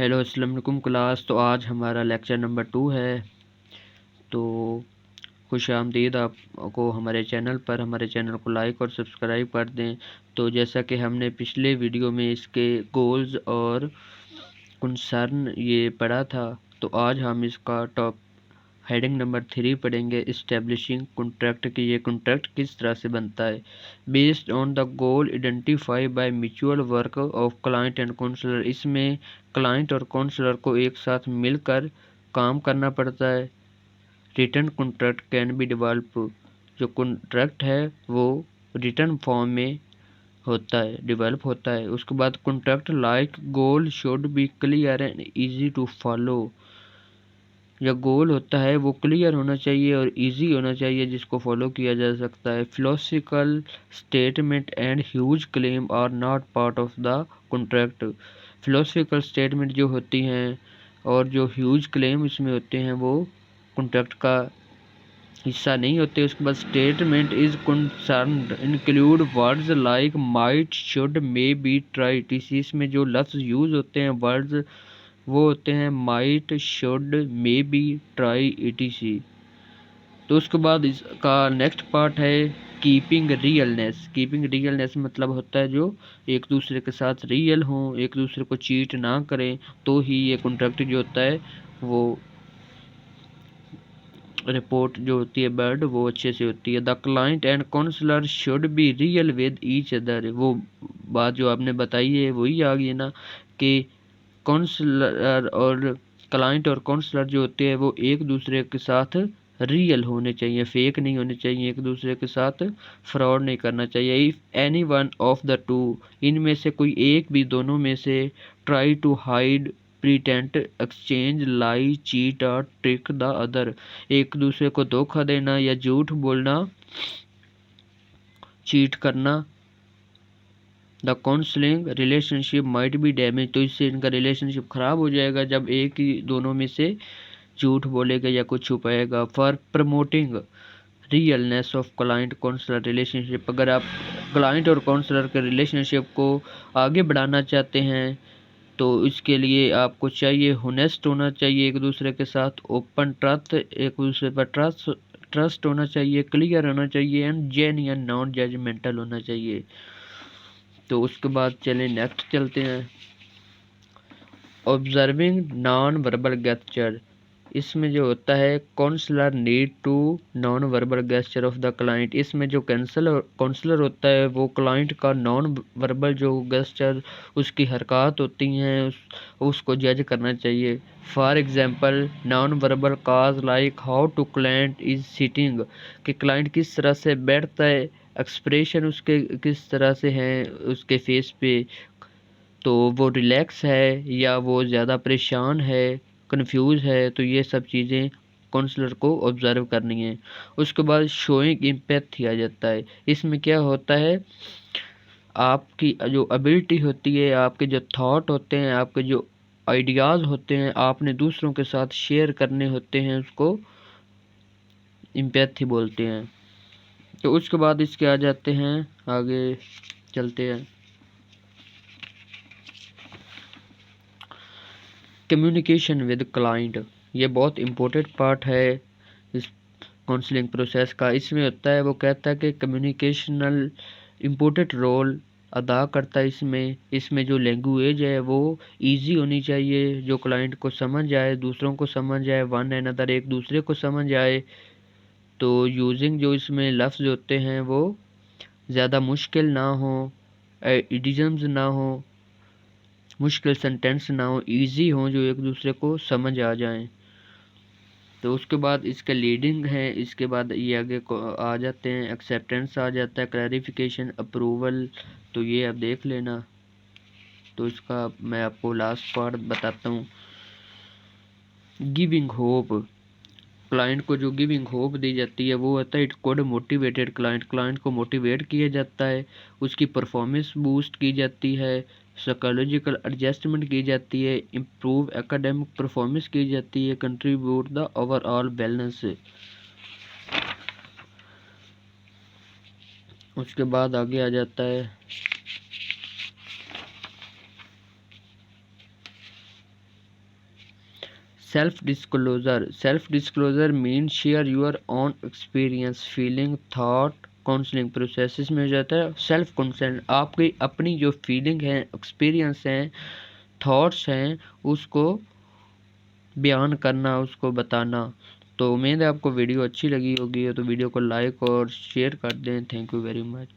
Hello अस्सलाम वालेकुम class. तो आज हमारा लेक्चर नंबर 2 है। तो खुश आमदीद आपको हमारे चैनल पर। हमारे चैनल को लाइक और सब्सक्राइब कर दें। तो जैसा कि हमने पिछले वीडियो में इसके गोल्स और कंसर्न ये पढ़ा था, तो आज हम इसका टॉप हेडिंग नंबर 3 पढ़ेंगे, इस्टेब्लिशिंग कॉन्ट्रैक्ट, कि ये कॉन्ट्रैक्ट किस तरह से बनता है। Based on the goal identify by mutual work of client and counsellor, इसमें क्लाइंट और काउंसलर को एक साथ मिलकर काम करना पड़ता है। Written contract can be develop, जो कॉन्ट्रैक्ट है वो रिटन फॉर्म में होता है, डेवलप होता है। उसके बाद contract like goal should be clear and easy to follow, जो गोल होता है वो क्लियर होना चाहिए और इजी होना चाहिए, जिसको फॉलो किया जा सकता है। Philosophical statement and huge claim are not part of the contract. Philosophical statement जो होती हैं और जो ह्यूज क्लेम इसमें होते हैं वो कॉन्ट्रैक्ट का हिस्सा नहीं होते। उसके बाद statement is concerned include words like might, should, may be, try, इसमें जो लफ्ज़ यूज होते हैं वर्ड्स वो होते हैं might, should, may be, try, etc। तो उसके बाद इसका नेक्स्ट पार्ट है कीपिंग रियलनेस। कीपिंग रियलनेस मतलब होता है जो एक दूसरे के साथ रियल हों, एक दूसरे को चीट ना करें, तो ही ये कॉन्ट्रैक्ट जो होता है वो रिपोर्ट जो होती है बर्ड वो अच्छे से होती है। The client and counsellor should be real with each other, वो बात जो आपने बताई है वही आ गई ना, कि काउंसलर और क्लाइंट और काउंसलर जो होते हैं वो एक दूसरे के साथ रियल होने चाहिए, फेक नहीं होने चाहिए, एक दूसरे के साथ फ्रॉड नहीं करना चाहिए। If any one of the two, इनमें से कोई एक भी दोनों में से, try to hide, pretend, exchange, lie, cheat और ट्रिक द अदर, एक दूसरे को धोखा देना या झूठ बोलना, चीट करना, the counselling relationship might be damage, तो इससे इनका रिलेशनशिप खराब हो जाएगा जब एक ही दोनों में से झूठ बोलेगा या कुछ छुपाएगा। For promoting realness of client counsellor relationship, अगर आप क्लाइंट और काउंसलर के रिलेशनशिप को आगे बढ़ाना चाहते हैं तो इसके लिए आपको चाहिए होनेस्ट होना चाहिए, एक दूसरे के साथ ओपन ट्रस्ट, एक दूसरे पर ट्रस्ट होना चाहिए, क्लियर होना चाहिए एंड जेन्युइन नॉन जजमेंटल होना चाहिए। तो उसके बाद चलें नेक्स्ट चलते हैं, ऑब्जर्विंग नॉन वर्बल गेस्चर। इसमें जो होता है counsellor need to non verbal gesture of the client, इसमें जो काउंसलर होता है वो क्लाइंट का नॉन वर्बल जो गेस्चर उसकी हरकत होती हैं उसको जज करना चाहिए। For example non verbal cause like how to client is sitting, कि क्लाइंट किस तरह से बैठता है, एक्सप्रेशन उसके किस तरह से हैं उसके फेस पे, तो वो रिलैक्स है या वो ज़्यादा परेशान है, कंफ्यूज है, तो ये सब चीज़ें काउंसलर को ऑब्जर्व करनी है। उसके बाद शोइंग एम्पैथी आ जाता है। इसमें क्या होता है, आपकी जो एबिलिटी होती है, आपके जो थॉट होते हैं, आपके जो आइडियाज़ होते हैं, आपने दूसरों के साथ शेयर करने होते हैं, उसको एम्पैथी बोलते हैं। तो उसके बाद इसके आ जाते हैं, आगे चलते हैं, कम्युनिकेशन विद क्लाइंट। ये बहुत इम्पोर्टेंट पार्ट है इस काउंसलिंग प्रोसेस का। इसमें होता है, वो कहता है कि कम्युनिकेशनल इम्पोर्टेंट रोल अदा करता है इसमें जो लैंग्वेज है वो इजी होनी चाहिए, जो क्लाइंट को समझ आए, दूसरों को समझ आए, वन एंड अदर एक दूसरे को समझ आए। तो यूजिंग जो इसमें लफ्ज़ होते हैं वो ज़्यादा मुश्किल ना हो, इडियम्स ना हो, मुश्किल सेंटेंस ना हो, इजी हो, जो एक दूसरे को समझ आ जाएं। तो उसके बाद इसका लीडिंग है, इसके बाद ये आगे को आ जाते हैं, एक्सेप्टेंस आ जाता है, क्लैरिफिकेशन, अप्रूवल, तो ये आप देख लेना। तो इसका मैं आपको लास्ट पार्ट बताता हूँ, गिविंग होप। क्लाइंट को जो गिविंग होप दी जाती है वो होता है it code motivated client, client को मोटिवेट किया जाता है, उसकी परफॉर्मेंस बूस्ट की जाती है, साइकोलॉजिकल एडजस्टमेंट की जाती है, इम्प्रूव एकेडमिक परफॉर्मेंस की जाती है, कंट्रीब्यूट द ओवरऑल बैलेंस। उसके बाद आगे आ जाता है self disclosure mean share your own experience, feeling, thought, counselling process में हो जाता है। सेल्फ कंसेंट, आपकी अपनी जो फीलिंग है, एक्सपीरियंस हैं, थॉट्स हैं, उसको बयान करना, उसको बताना। तो उम्मीद है आपको वीडियो अच्छी लगी होगी, तो वीडियो को लाइक और शेयर कर दें। Thank you very much.